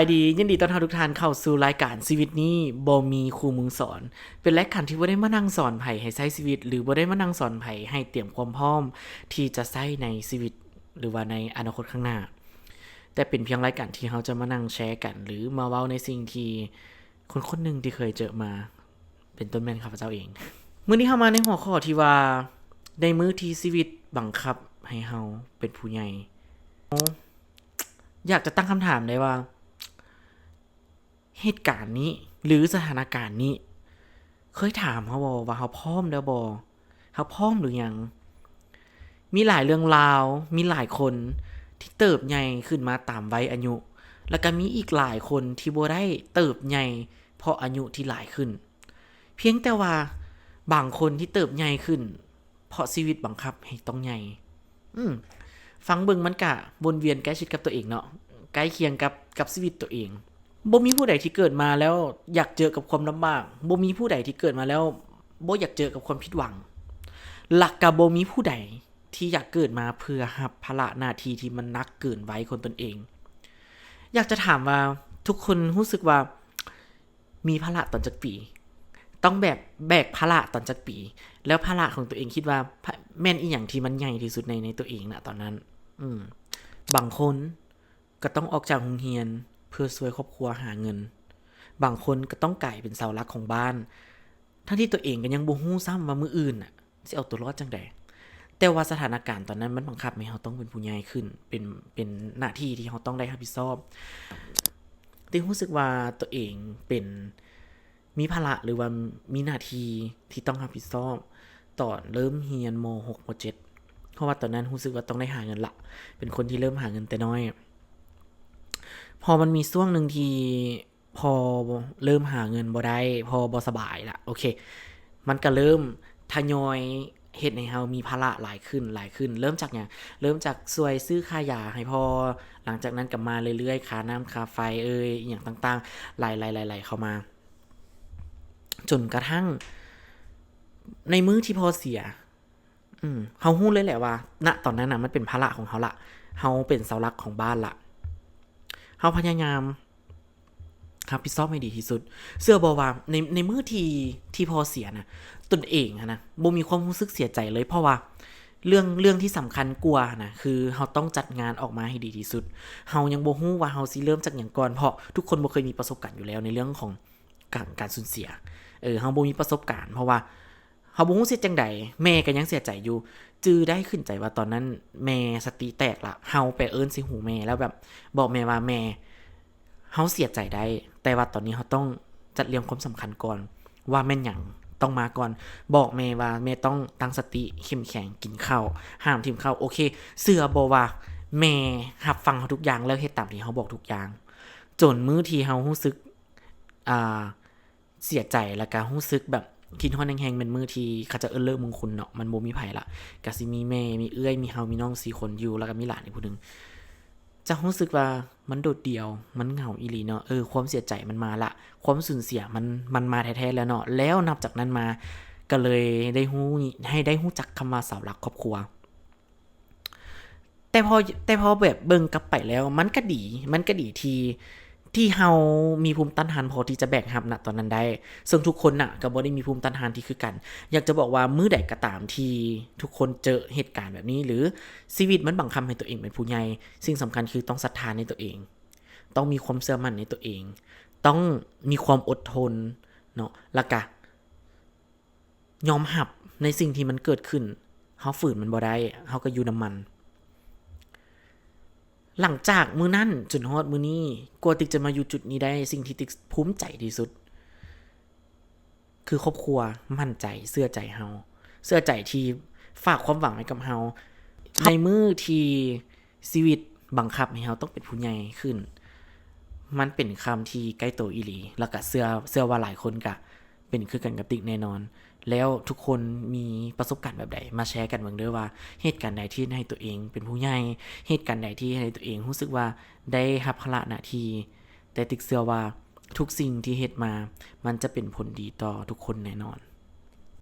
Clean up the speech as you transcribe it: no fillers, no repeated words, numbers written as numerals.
สวัสดียินดีต้อนรับทุกท่านเข้าสู่รายการชีวิตนี้บ่มีครูมึงสอนเป็นรายการที่บ่ได้มานั่งสอนไผให้ใช้ชีวิตหรือบ่ได้มานั่งสอนไผให้เตรียมความพร้อมที่จะใช้ในชีวิตหรือว่าในอนาคตข้างหน้าแต่เป็นเพียงรายการที่เราจะมานั่งแชร์กันหรือมาเว้าในสิ่งที่คนคนหนึ่งที่เคยเจอมาเป็นต้นแม่นข้าพเจ้าเองมื้อนี้เฮามาในหัวข้อที่ว่าในมื้อที่ชีวิตบังคับให้เฮาเป็นผู้ใหญ่อยากจะตั้งคำถามได้ว่าเหตุการณ์นี้หรือสถานการณ์นี้เคยถามเขาบ่ว่าเขาพร้อมแล้วบ่เขาพร้อมหรือยังมีหลายเรื่องราวมีหลายคนที่เติบใหญ่ขึ้นมาตามวัยอายุแล้วก็มีอีกหลายคนที่บ่ได้เติบใหญ่เพราะอายุที่หลายขึ้นเพียงแต่ว่าบางคนที่เติบใหญ่ขึ้นเพราะชีวิตบังคับให้ต้องใหญ่ฟังเบิ่งมันก็วนเวียนใกล้ชิดกับตัวเองเนาะใกล้เคียงกับชีวิตตัวเองบ่มีผู้ใดที่เกิดมาแล้วอยากเจอกับความลำบากบ่มีผู้ใดที่เกิดมาแล้วบ่อยากเจอกับความผิดหวังหลักก็บ่มีผู้ใดที่อยากเกิดมาเพื่อรับภาระหน้าที่ที่มันหนักเกินไว้คนตนเองอยากจะถามว่าทุกคนรู้สึกว่ามีภาระตอนจักปีต้องแบกภาระตอนจักปีแล้วภาระของตัวเองคิดว่าแม่นอีหยังที่มันใหญ่ที่สุดในตัวเองณตอนนั้นบางคนก็ต้องออกจากโรงเรียนเพื่อช่วยครอบครัวหาเงินบางคนก็ต้องกลายเป็นเสาหลักของบ้านทั้งที่ตัวเองก็ยังบ่ฮู้ซ้ำว่ามื้ออื่นน่ะสิเอาตัวรอดจังได๋แต่ว่าสถานการณ์ตอนนั้นมันบังคับให้เราต้องเป็นผู้ใหญ่ขึ้นเป็นหน้าที่ที่เราต้องได้รับผิดชอบแต่รู้สึกว่าตัวเองเป็นมีภาระหรือว่ามีหน้าที่ที่ต้องรับผิดชอบตอนเริ่มเรียนม.6 ม.7 เพราะว่าตอนนั้นรู้สึกว่าต้องได้หาเงินละเป็นคนที่เริ่มหาเงินแต่น้อยพอมันมีช่วงนึงที่พอเริ่มหาเงินบ่ได้พอบ่สบายละโอเคมันก็เริ่มทยอยเฮ็ดให้เฮามีภาระหลายขึ้นเริ่มจากหยังเริ่มจากช่วยซื้อค่ายาให้พ่อหลังจากนั้นก็มาเรื่อยๆค่าน้ำค่าไฟอีหยังต่างๆไหลๆๆๆเข้ามาจนกระทั่งในมื้อที่พ่อเสียเฮาฮู้เลยแหละว่าณตอนนั้นน่ะมันเป็นภาระของเฮาละเฮาเป็นเสาหลักของบ้านละเฮาพยายามรับผิดชอบให้ดีที่สุดเชื่อบ่ว่าในมื้อที่พ่อเสียน่ะตนเองอะนะบ่มีความรู้สึกเสียใจเลยเพราะว่าเรื่องที่สำคัญกว่าน่ะคือเฮาต้องจัดงานออกมาให้ดีที่สุดเฮายังบ่ฮู้ว่าเฮาสิเริ่มจากหยังก่อนเพราะทุกคนบ่เคยมีประสบการณ์อยู่แล้วในเรื่องของการสูญเสียเฮาบ่มีประสบการณ์เพราะว่าเฮาบ่ฮู้สิจังใดแม่ก็ยังเสียใจอยู่จื้อได้ขึ้นใจว่าตอนนั้นแม่สติแตกละเฮาไปเอิ้นใส่หูแม่แล้วแบบบอกแม่ว่าแม่เฮาเสียใจได้แต่ว่าตอนนี้เฮาต้องจัดเรียงความสำคัญก่อนว่าแม่นหยังต้องมาก่อนบอกแม่ว่าแม่ต้องตั้งสติเข้มแข็งกินข้าวห้ามทิ่มข้าวโอเคเชื่อบ่ว่าแม่รับฟังเฮาทุกอย่างแล้วเฮ็ดตามที่เฮาบอกทุกอย่างจนมื้อที่เฮารู้สึกอ่าเสียใจแล้วก็รู้สึกแบบคิดฮอดแฮงๆเป็นมื้อที่เขาจะเอิ้นเลิกมงคลเนาะมันบ่มีไผละก็สิมีแม่มีเอื้อยมีเฮามีน้อง4คนอยู่แล้วก็มีหลานอีกผู้นึงจะรู้สึกว่ามันโดดเดี่ยวมันเหงาอีหลีเนาะความเสียใจมันมาละความสูญเสียมันมาแท้ๆแล้วเนาะแล้วนับจากนั้นมาก็เลยได้รู้จักคำว่าเสาหลักครอบครัวแต่พอแบบเบิ่งกลับไปแล้วมันก็ดีที่เฮามีภูมิต้านทานพอที่จะแบกรับณตอนนั้นได้ซึ่งทุกคนน่ะก็บ่ได้มีภูมิต้านทานที่คือกันอยากจะบอกว่ามื้อใดก็ตามที่ทุกคนเจอเหตุการณ์แบบนี้หรือชีวิตมันบังคับให้ตัวเองเป็นผู้ใหญ่สิ่งสำคัญคือต้องศรัทธาในตัวเองต้องมีความเชื่อมั่นในตัวเองต้องมีความอดทนเนาะแล้วก็ยอมรับในสิ่งที่มันเกิดขึ้นเฮาฝืนมันบ่ได้เฮาก็อยู่นำมันหลังจากมื้อนั้นจนฮอดมื้อนี้กว่าติ๊กจะมาอยู่จุดนี้ได้สิ่งที่ติ๊กภูมิใจที่สุดคือครอบครัวมั่นใจเชื่อใจเฮาเชื่อใจที่ฝากความหวังไว้กับเฮาในมื้อที่ชีวิตบังคับให้เฮาต้องเป็นผู้ใหญ่ขึ้นมันเป็นคำที่ใกล้ตัวอีหลีแล้วก็เชื่อว่าหลายคนก็เป็นคือกันกับติ๊กแน่นอนแล้วทุกคนมีประสบการณ์แบบใดมาแชร์กันเบิ่งเด้อว่าเหตุการณ์ใดที่ให้ตัวเองเป็นผู้ใหญ่เหตุการณ์ใดที่ให้ตัวเองรู้สึกว่าได้รับภาระหน้าที่แต่ติ๊กเชื่อว่าทุกสิ่งที่เฮ็ดมามันจะเป็นผลดีต่อทุกคนแน่นอน